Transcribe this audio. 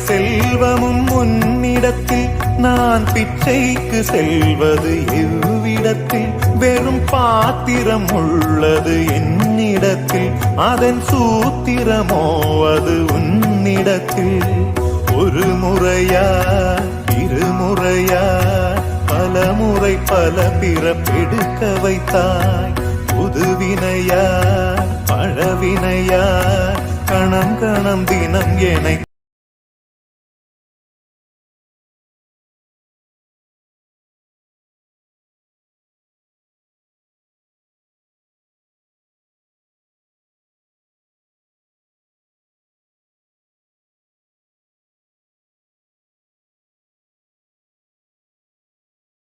செல்வமும் உன்னிடத்தில், நான் பிச்சைக்கு செல்வது எவ்விடத்தில்? வெறும் பாத்திரம் உள்ளது என்னிடத்தில், அதன் சூத்திரமோ அது உன்னிடத்தில். ஒரு முறையா இருமுறையா பலமுறை பல பிறப்பெடுக்க வைத்தாய். புதுவினையா பழவினையா கணம் கணம் தினம் என